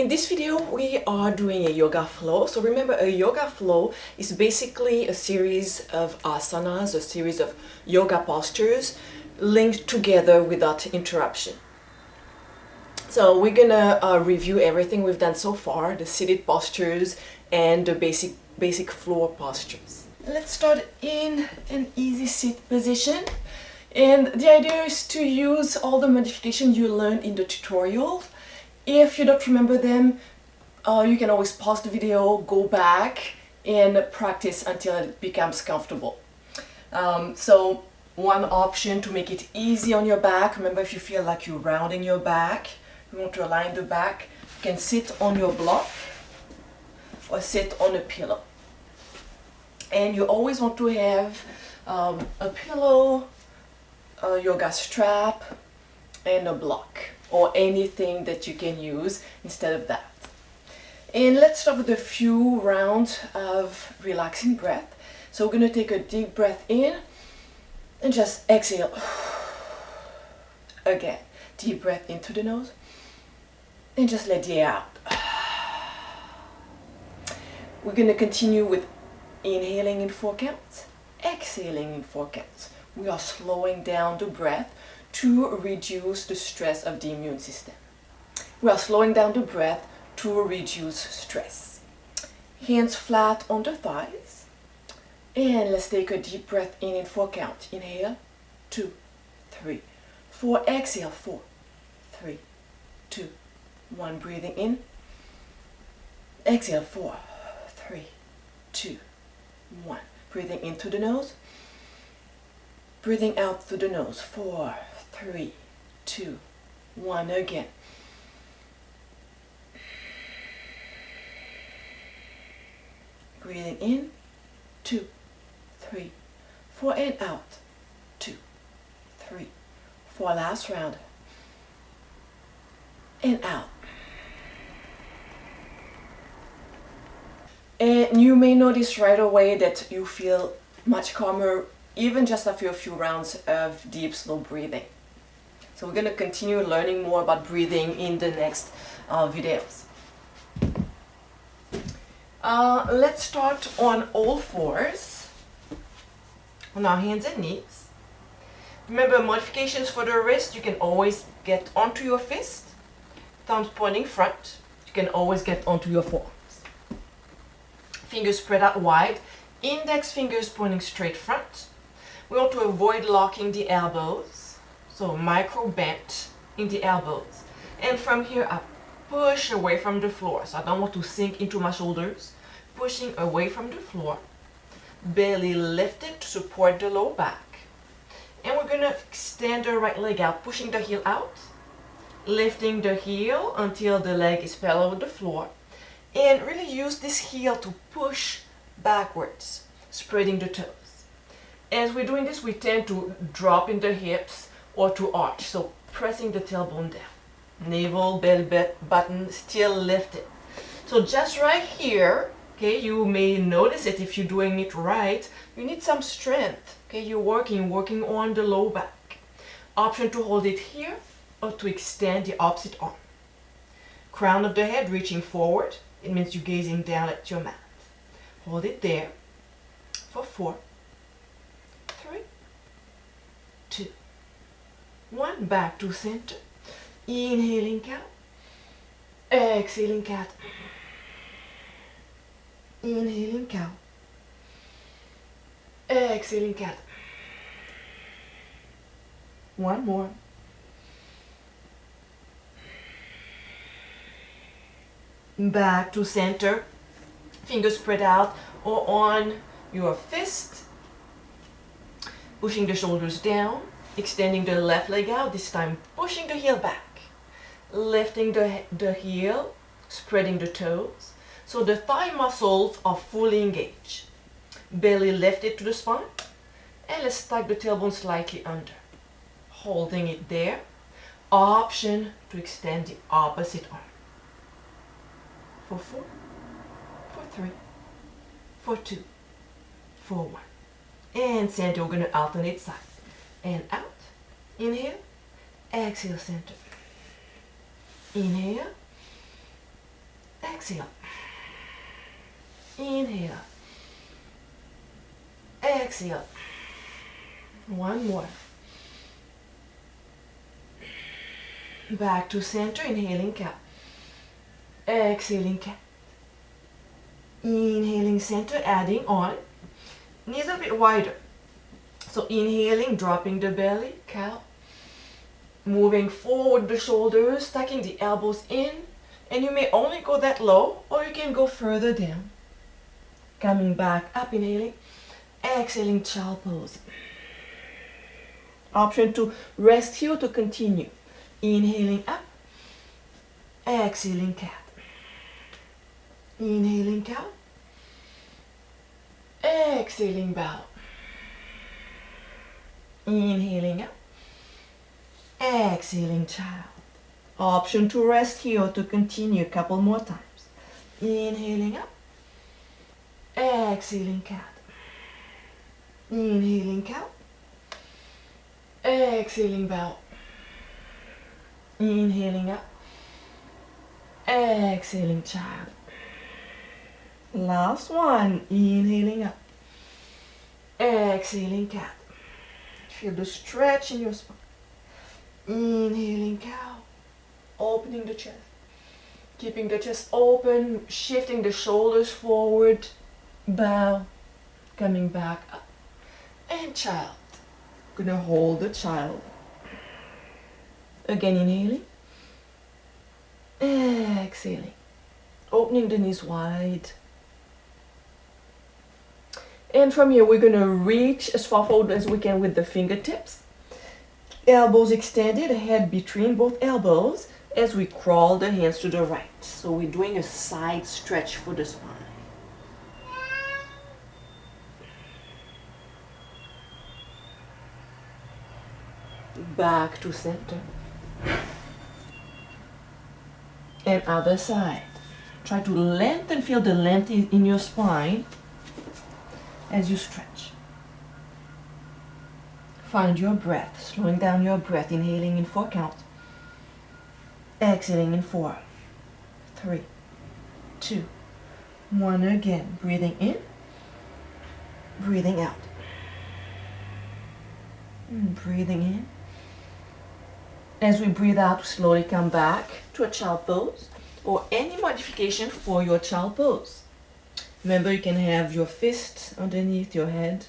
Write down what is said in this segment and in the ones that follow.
In this video, we are doing a yoga flow. So remember, a yoga flow is basically a series of asanas, a series of yoga postures linked together without interruption. So we're gonna review everything we've done so far, the seated postures and the basic floor postures. Let's start in an easy sit position. And the idea is to use all the modifications you learned in the tutorial. If you don't remember them, you can always pause the video, go back and practice until it becomes comfortable. So one option to make it easy on your back, remember if you feel like you're rounding your back, you want to align the back, you can sit on your block or sit on a pillow. And you always want to have a pillow, a yoga strap, and a block, or anything that you can use instead of that. And let's start with a few rounds of relaxing breath. So we're going to take a deep breath in and just exhale. Again, deep breath into the nose and just let the air out. We're going to continue with inhaling in 4 counts, exhaling in 4 counts. We are slowing down the breath to reduce the stress of the immune system. We are slowing down the breath to reduce stress. Hands flat on the thighs. And let's take a deep breath in 4 counts. Inhale, 2, 3, 4. Exhale, 4, 3, 2, 1. Breathing in. Exhale, 4, 3, 2, 1. Breathing into the nose. Breathing out through the nose. 4, 3, 2, 1. Again. Breathing in. 2, 3, 4. And out. 2, 3, 4. Last round. And out. And you may notice right away that you feel much calmer even just after a few rounds of deep, slow breathing. So we're going to continue learning more about breathing in the next videos. Let's start on all fours, on our hands and knees. Remember, modifications for the wrist, you can always get onto your fist, thumbs pointing front. You can always get onto your forearms. Fingers spread out wide, index fingers pointing straight front. We want to avoid locking the elbows, so micro bend in the elbows. And from here up, push away from the floor. So I don't want to sink into my shoulders. Pushing away from the floor. Belly lifted to support the low back. And we're going to extend the right leg out, pushing the heel out. Lifting the heel until the leg is parallel with the floor. And really use this heel to push backwards, spreading the toes. As we're doing this, we tend to drop in the hips or to arch, so pressing the tailbone down. Navel, belly button still lifted. So just right here, okay, you may notice it if you're doing it right, you need some strength. Okay, you're working on the low back. Option to hold it here or to extend the opposite arm. Crown of the head reaching forward. It means you're gazing down at your mat. Hold it there for 4, 3, 2, 1. Back to center. Inhaling cat. Exhaling cat. Inhaling cow. Exhaling cat. One more. Back to center. Fingers spread out or on your fist. Pushing the shoulders down. Extending the left leg out. This time pushing the heel back. Lifting the heel. Spreading the toes. So the thigh muscles are fully engaged. Belly lifted to the spine. And let's tuck the tailbone slightly under. Holding it there. Option to extend the opposite arm. For 4, for 3, for 2, for 1. And center, we're going to alternate side. And out. Inhale. Exhale, center. Inhale. exhale. Inhale. Exhale. One more. Back to center, inhaling cat. Exhaling cat. Inhaling center, adding on. Knees a bit wider. So inhaling, dropping the belly, cow. Moving forward the shoulders, tucking the elbows in. And you may only go that low, or you can go further down. Coming back up, inhaling. Exhaling, child pose. Option to rest here to continue. Inhaling up. Exhaling, cat. Inhaling, cow. Exhaling, bow. Inhaling up. Exhaling, child. Option to rest here to continue a couple more times. Inhaling up. Exhaling, cat. Inhaling, cow. Exhaling, bow. Inhaling up. Exhaling, child. Last one. Inhaling up. Exhaling, cat. Feel the stretch in your spine. Inhaling, cow. Opening the chest. Keeping the chest open. Shifting the shoulders forward. Bow. Coming back up. And child. Gonna hold the child. Again inhaling. Exhaling. Opening the knees wide. And from here we're gonna reach as far forward as we can with the fingertips. Elbows extended, head between both elbows as we crawl the hands to the right. So we're doing a side stretch for the spine. Back to center. And other side. Try to lengthen, feel the length in your spine as you stretch. Find your breath, slowing down your breath, inhaling in 4 counts. Exhaling in 4, 3, 2, 1 again. Breathing in, breathing out. And breathing in. As we breathe out, slowly come back to a child pose or any modification for your child pose. Remember, you can have your fist underneath your head.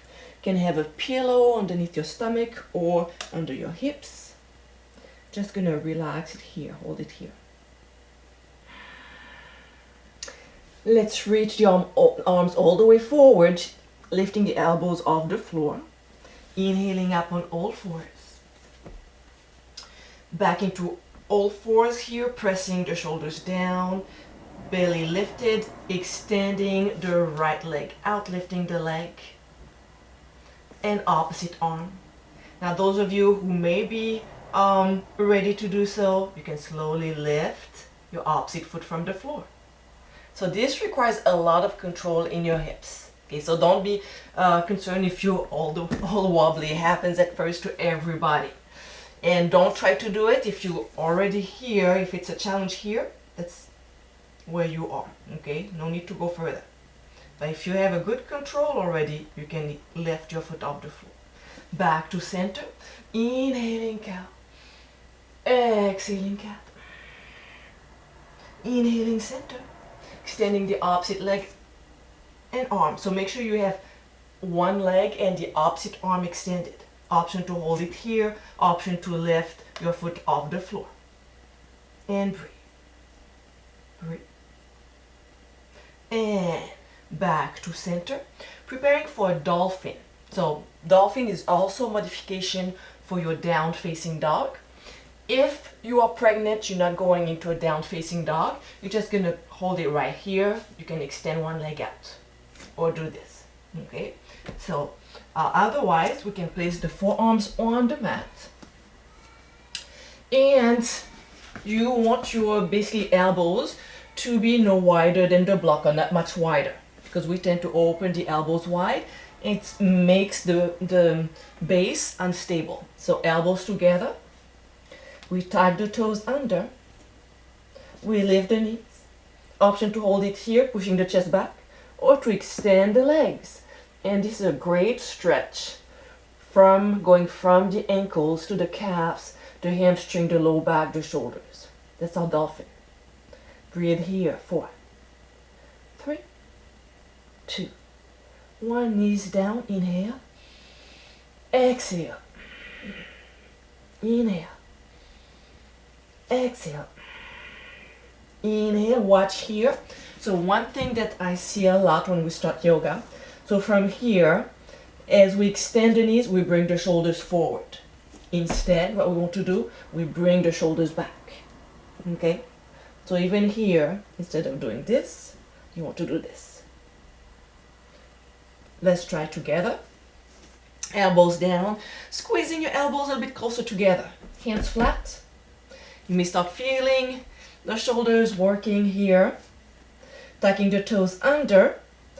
You can have a pillow underneath your stomach or under your hips. Just gonna relax it here, hold it here. Let's reach the arms all the way forward, lifting the elbows off the floor. Inhaling up on all fours. Back into all fours here, pressing the shoulders down, belly lifted, extending the right leg out, lifting the leg, and opposite arm. Now those of you who may be ready to do so, you can slowly lift your opposite foot from the floor. So this requires a lot of control in your hips. Okay, so don't be concerned if you're all wobbly. It happens at first to everybody. And don't try to do it if you're already here. If it's a challenge here, that's where you are. Okay, no need to go further. But if you have a good control already, you can lift your foot off the floor. Back to center. Inhaling cow. Exhaling cat. Inhaling center. Extending the opposite leg and arm. So make sure you have one leg and the opposite arm extended. Option to hold it here, option to lift your foot off the floor. And breathe. Breathe. And back to center. Preparing for Dolphin. So Dolphin is also a modification for your down facing dog. If you are pregnant, you're not going into a down facing dog. You're just going to hold it right here. You can extend one leg out or do this. Okay, so otherwise we can place the forearms on the mat, and you want your basically elbows to be no wider than the block, or not much wider, because we tend to open the elbows wide. It makes the base unstable. So elbows together, we tuck the toes under, we lift the knees. Option to hold it here, pushing the chest back, or to extend the legs. And this is a great stretch from going from the ankles to the calves, the hamstring, the low back, the shoulders. That's our dolphin. Breathe here. 4, 3, 2, 1. Knees down. Inhale. Exhale. Inhale. Exhale. Inhale. Watch here. So one thing that I see a lot when we start yoga, so from here, as we extend the knees, we bring the shoulders forward. Instead, what we want to do, we bring the shoulders back. Okay? So even here, instead of doing this, you want to do this. Let's try together. Elbows down, squeezing your elbows a little bit closer together. Hands flat. You may start feeling the shoulders working here. Tucking the toes under,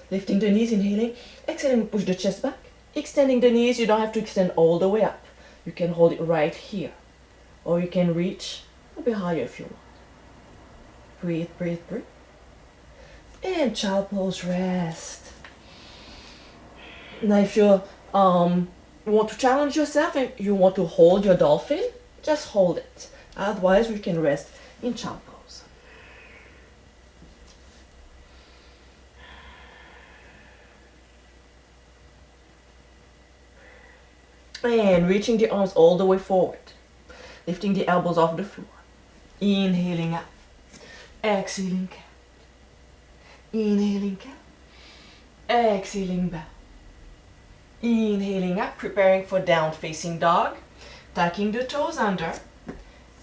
lifting the knees, inhaling. Exhaling, push the chest back. Extending the knees, you don't have to extend all the way up. You can hold it right here. Or you can reach a bit higher if you want. Breathe, breathe, breathe. And child pose, rest. Now if you want to challenge yourself and you want to hold your dolphin, just hold it. Otherwise, we can rest in child pose. And reaching the arms all the way forward. Lifting the elbows off the floor. Inhaling up. Exhaling cat. Inhaling cat. Exhaling bow. Inhaling up, preparing for down facing dog. Tucking the toes under.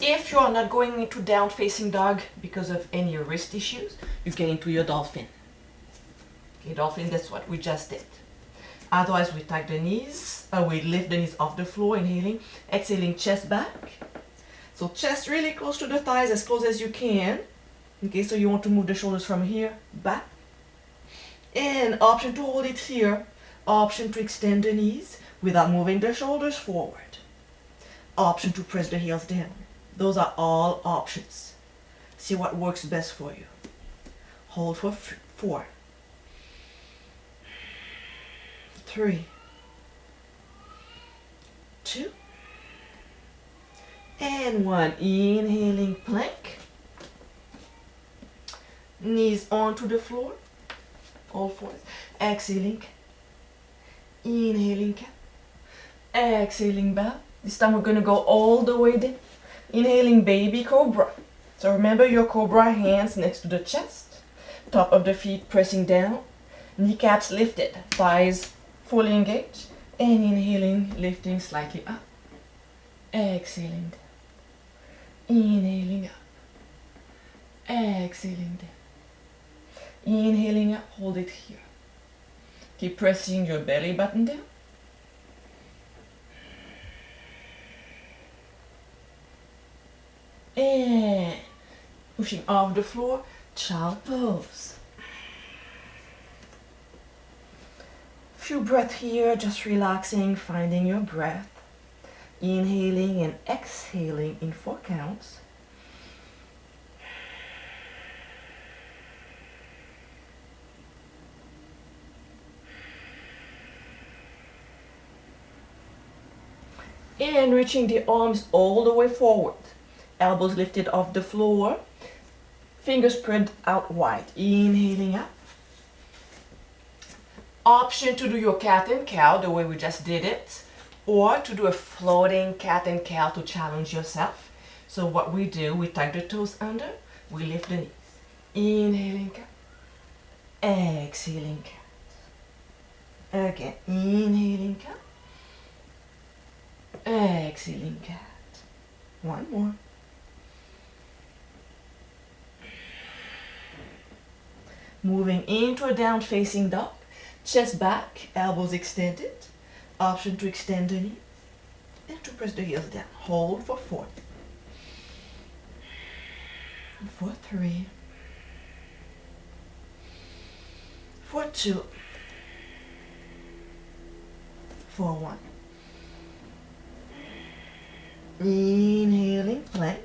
If you are not going into down facing dog because of any wrist issues, you get into your dolphin. Okay, dolphin, that's what we just did. Otherwise, we tuck the knees, we lift the knees off the floor, inhaling, exhaling, chest back. So chest really close to the thighs, as close as you can. Okay, so you want to move the shoulders from here, back. And option to hold it here. Option to extend the knees without moving the shoulders forward. Option to press the heels down. Those are all options. See what works best for you. Hold for 4, 3, 2, and 1. Inhaling plank. Knees onto the floor. All fours. Exhaling. Inhaling cat. Exhaling bow. This time we're going to go all the way down. Inhaling baby cobra. So remember your cobra, hands next to the chest. Top of the feet pressing down. Kneecaps lifted. Thighs fully engaged. And inhaling, lifting slightly up. Exhaling down. Inhaling up. Exhaling down. Inhaling up, hold it here. Keep pressing your belly button down. And pushing off the floor, child pose. Few breaths here, just relaxing, finding your breath. Inhaling and exhaling in 4 counts. And reaching the arms all the way forward. Elbows lifted off the floor. Fingers spread out wide. Inhaling up. Option to do your cat and cow the way we just did it. Or to do a floating cat and cow to challenge yourself. So what we do, we tuck the toes under. We lift the knees. Inhaling cat. Exhaling cat. Again. Inhaling cat. Exhaling cat. 1 more. Moving into a down facing dog. Chest back, elbows extended. Option to extend the knees and to press the heels down. Hold for 4. For 3. For 2. For 1. Inhaling plank.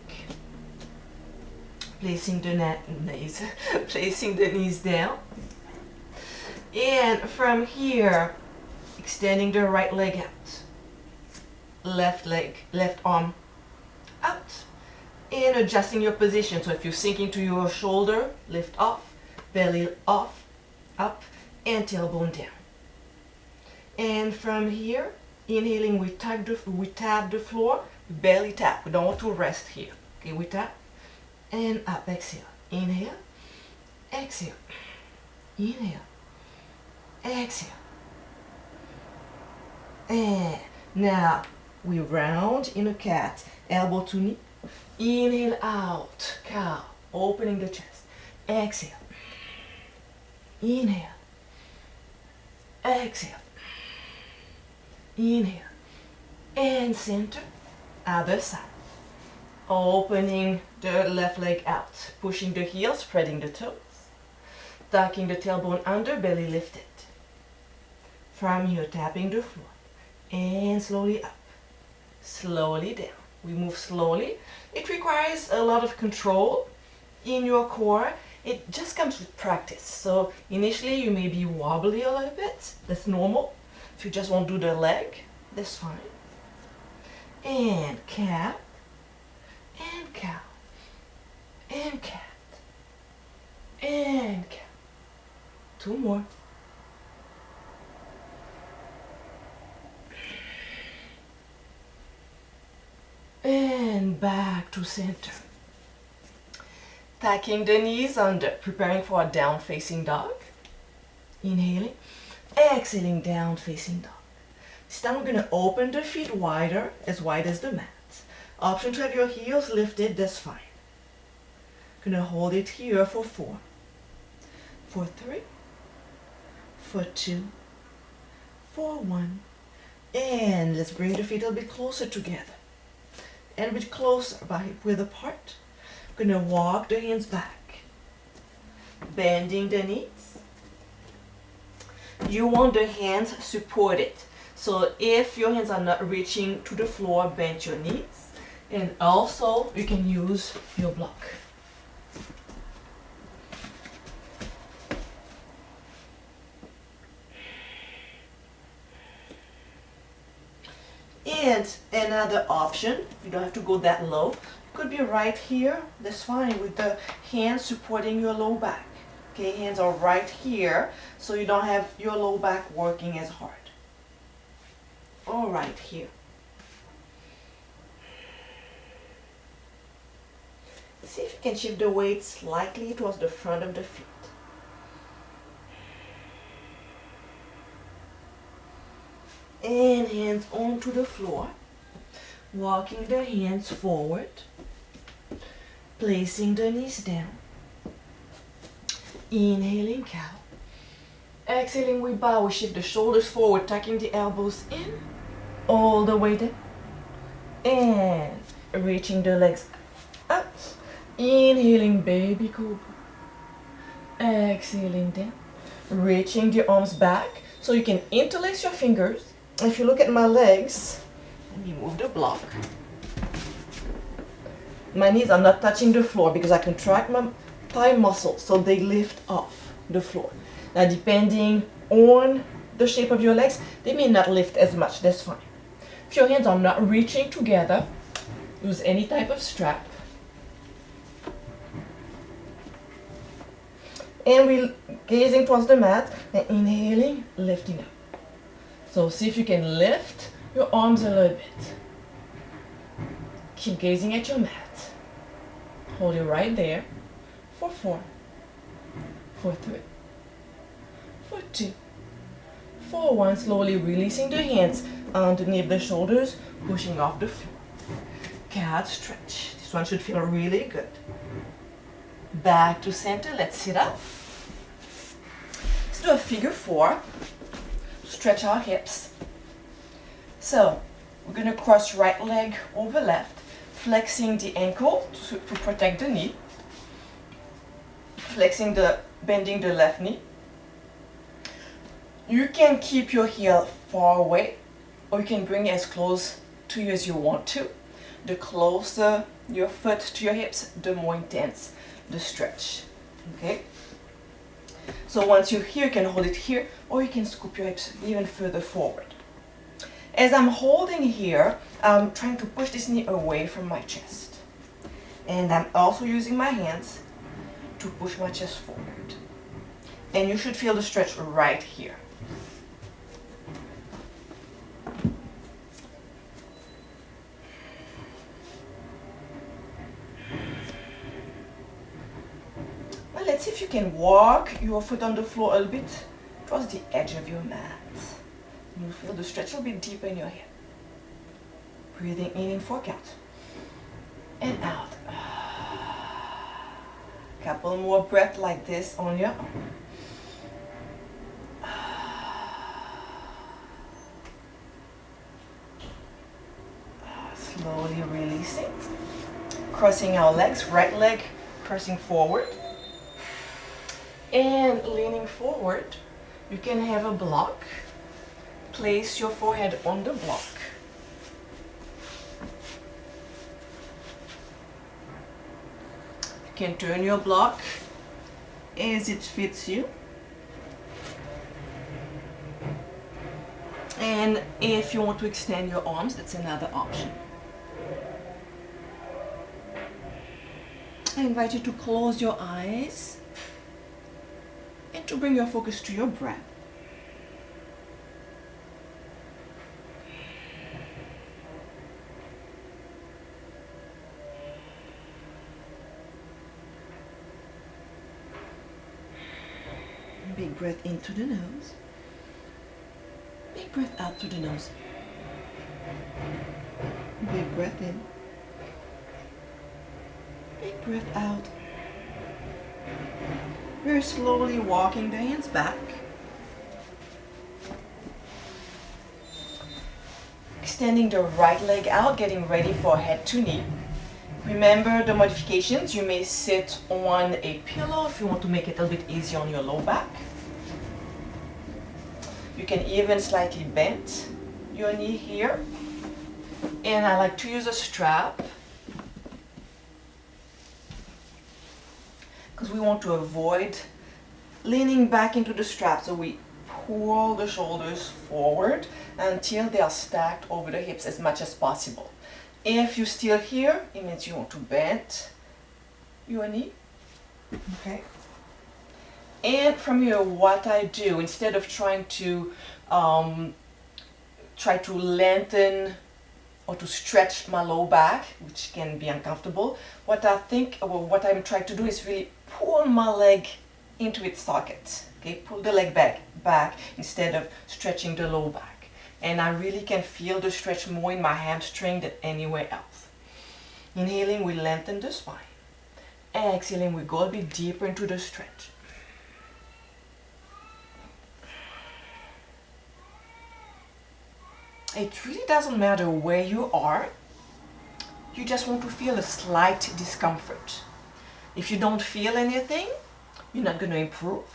placing the knees, placing the knees down. And from here, extending the right leg out. Left arm out. And adjusting your position. So if you sink into your shoulder, lift off, belly off, up, and tailbone down. And from here, inhaling, we tap the floor, belly tap. We don't want to rest here. Okay, we tap and up, exhale. Inhale, exhale. Inhale, exhale. And now we round in a cat, elbow to knee. Inhale out, cow, opening the chest. Exhale. Inhale. Exhale. Inhale. And center. Other side. Opening the left leg out. Pushing the heel, spreading the toes. Tucking the tailbone under, belly lifted. From here, tapping the floor. And slowly up. Slowly down. We move slowly. It requires a lot of control in your core. It just comes with practice. So initially you may be wobbly a little bit. That's normal. If you just won't do the leg, that's fine. And cat, and cow, and cat, and cat. 2 more. And back to center. Tucking the knees under, preparing for a down facing dog. Inhaling, exhaling, down facing dog. This time we're going to open the feet wider, as wide as the mat. Option to have your heels lifted, that's fine. Going to hold it here for 4, for 3, for 2, for 1. And let's bring the feet a bit closer together. And a bit closer, about hip width apart. Going to walk the hands back. Bending the knees. You want the hands supported. So if your hands are not reaching to the floor, bend your knees. And also you can use your block. And another option, you don't have to go that low, could be right here, that's fine, with the hands supporting your low back. Okay, hands are right here, so you don't have your low back working as hard. Or right here. See if you can shift the weight slightly towards the front of the feet. And hands onto the floor. Walking the hands forward. Placing the knees down. Inhaling, cow. Exhaling, we bow. We shift the shoulders forward, tucking the elbows in. All the way down. And reaching the legs up. Inhaling, baby cobra. Exhaling down. Reaching the arms back. So you can interlace your fingers. If you look at my legs, let me move the block. My knees are not touching the floor because I contract my thigh muscles so they lift off the floor. Now depending on the shape of your legs, they may not lift as much, that's fine. If your hands are not reaching together, use any type of strap. And we're gazing towards the mat and inhaling, lifting up. So see if you can lift your arms a little bit. Keep gazing at your mat. Hold it right there for 4, for 3, for 2, for 1. Slowly releasing the hands underneath the shoulders, pushing off the floor. Cat stretch. This one should feel really good. Back to center. Let's sit up. Let's do a figure 4. Stretch our hips. So we're going to cross right leg over left, flexing the ankle to protect the knee, bending the left knee. You can keep your heel far away, or you can bring it as close to you as you want to. The closer your foot to your hips, the more intense the stretch. Okay? So once you're here, you can hold it here, or you can scoop your hips even further forward. As I'm holding here, I'm trying to push this knee away from my chest. And I'm also using my hands to push my chest forward. And you should feel the stretch right here. Now let's see if you can walk your foot on the floor a little bit towards the edge of your mat. You'll feel the stretch a little bit deeper in your hip. Breathing in 4 count. And out. Couple more breaths like this on your own. Slowly releasing. Crossing our legs, right leg pressing forward. And leaning forward, you can have a block. Place your forehead on the block. You can turn your block as it fits you. And if you want to extend your arms, that's another option. I invite you to close your eyes and to bring your focus to your breath. Big breath into the nose. Big breath out through the nose. Big breath in. Big breath out. Very slowly walking the hands back. Extending the right leg out, getting ready for head to knee. Remember the modifications. You may sit on a pillow if you want to make it a little bit easier on your low back. You can even slightly bend your knee here. And I like to use a strap because we want to avoid leaning back into the strap. So we pull the shoulders forward until they are stacked over the hips as much as possible. If you're still here, it means you want to bend your knee. Okay. And from here, what I do, instead of trying to lengthen or to stretch my low back, which can be uncomfortable, what I'm trying to do is really pull my leg into its socket. Okay, pull the leg back instead of stretching the low back. And I really can feel the stretch more in my hamstring than anywhere else. Inhaling, we lengthen the spine. Exhaling, we go a bit deeper into the stretch. It really doesn't matter where you are. You just want to feel a slight discomfort. If you don't feel anything, you're not going to improve.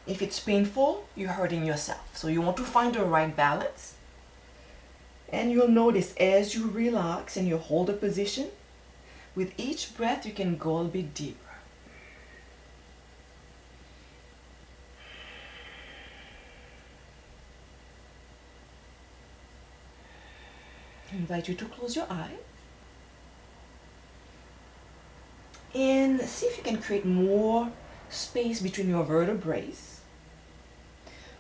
If it's painful, you're hurting yourself. So you want to find the right balance. And you'll notice as you relax and you hold a position, with each breath you can go a bit deeper. I invite you to close your eyes and see if you can create more space between your vertebrae,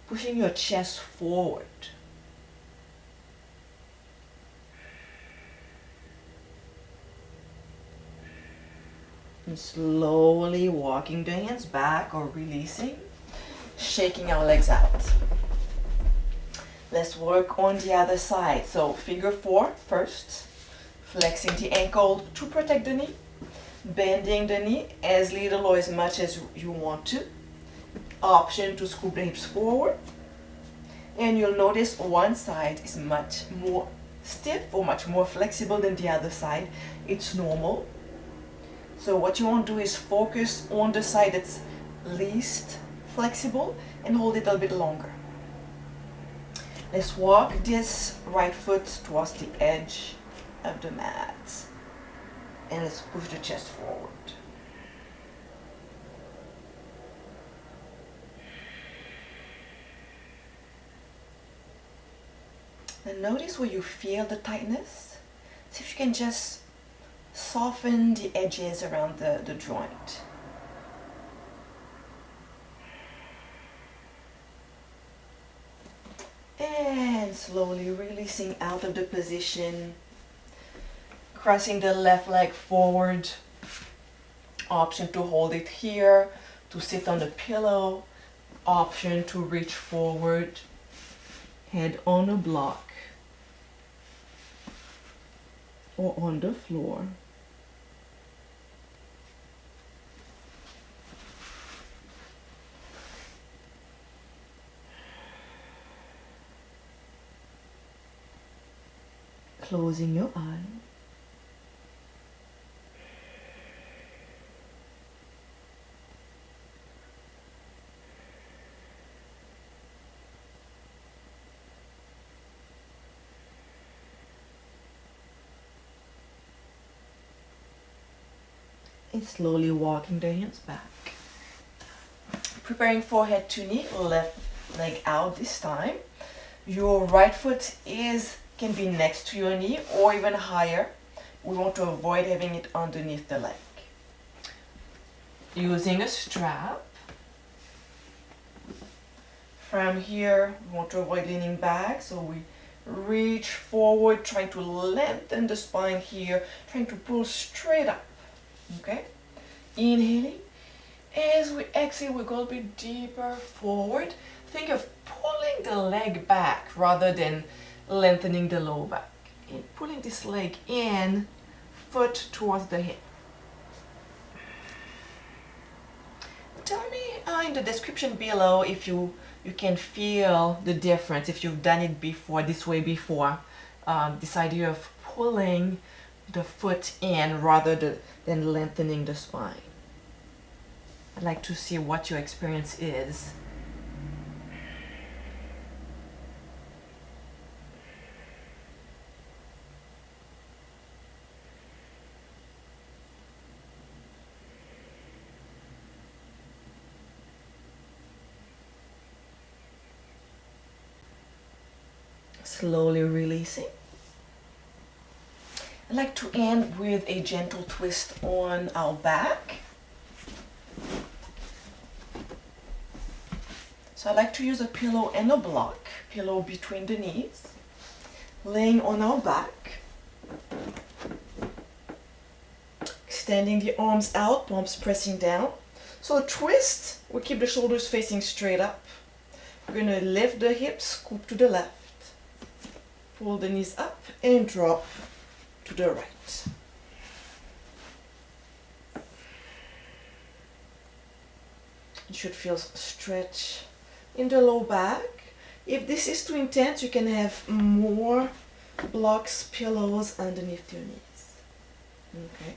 pushing your chest forward. And slowly walking the hands back or releasing, shaking our legs out. Let's work on the other side. So figure 4 first, flexing the ankle to protect the knee, bending the knee as little or as much as you want to. Option to scoop the hips forward. And you'll notice one side is much more stiff or much more flexible than the other side. It's normal. So what you want to do is focus on the side that's least flexible and hold it a little bit longer. Let's walk this right foot towards the edge of the mat. And let's push the chest forward. And notice where you feel the tightness. See if you can just soften the edges around the joint. And slowly releasing out of the position. Crossing the left leg forward. Option to hold it here, to sit on the pillow. Option to reach forward. Head on a block or on the floor. Closing your eye. And slowly walking the hands back. Preparing for head to knee, left leg out this time. Your right foot can be next to your knee or even higher. We want to avoid having it underneath the leg. Using a strap. From here, we want to avoid leaning back, so we reach forward, trying to lengthen the spine here, trying to pull straight up. Okay, inhaling. As we exhale, we go a bit deeper forward. Think of pulling the leg back rather than lengthening the low back. And pulling this leg in, foot towards the hip. Tell me in the description below if you can feel the difference, if you've done it before, this way before. This idea of pulling the foot in rather than lengthening the spine. I'd like to see what your experience is. Slowly releasing. I'd like to end with a gentle twist on our back. So I like to use a pillow and a block, pillow between the knees, laying on our back, extending the arms out, palms pressing down. So a twist, we keep the shoulders facing straight up. We're going to lift the hips, scoop to the left, pull the knees up and drop to the right. You should feel stretch in the low back. If this is too intense, you can have more blocks, pillows underneath your knees. Okay.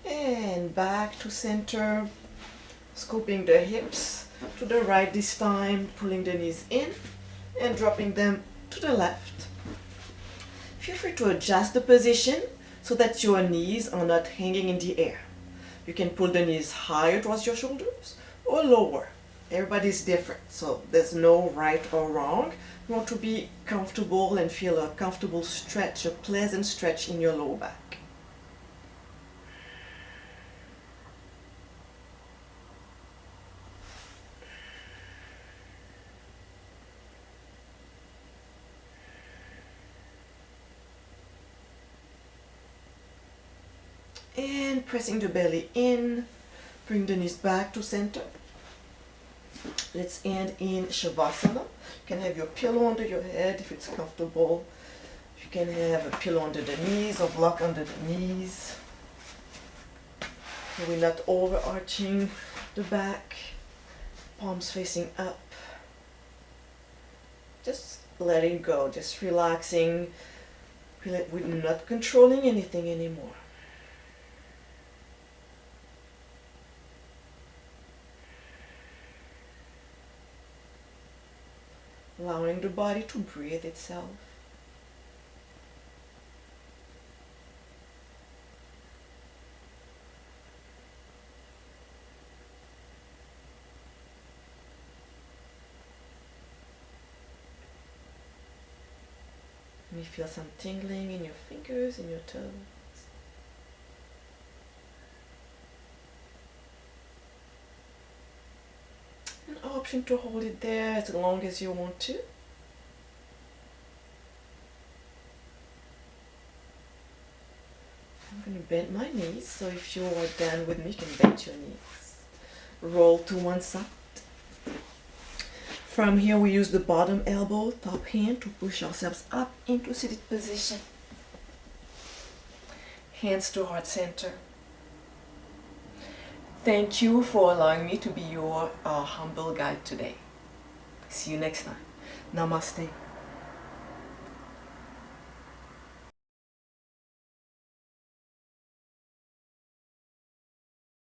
And back to center, scooping the hips to the right this time, pulling the knees in and dropping them to the left. Feel free to adjust the position so that your knees are not hanging in the air. You can pull the knees higher towards your shoulders or lower. Everybody's different, so there's no right or wrong. You want to be comfortable and feel a comfortable stretch, a pleasant stretch in your low back. And pressing the belly in, bring the knees back to center. Let's end in Savasana. You can have your pillow under your head if it's comfortable. You can have a pillow under the knees or block under the knees. So we're not overarching the back, palms facing up. Just letting go, just relaxing We're not controlling anything anymore. Allowing the body to breathe itself. You feel some tingling in your fingers, in your toes. An option to hold it there as long as you want to. I'm going to bend my knees, so if you are down with me, you can bend your knees. Roll to one side. From here, we use the bottom elbow, top hand to push ourselves up into seated position. Hands to heart center. Thank you for allowing me to be your humble guide today. See you next time. Namaste.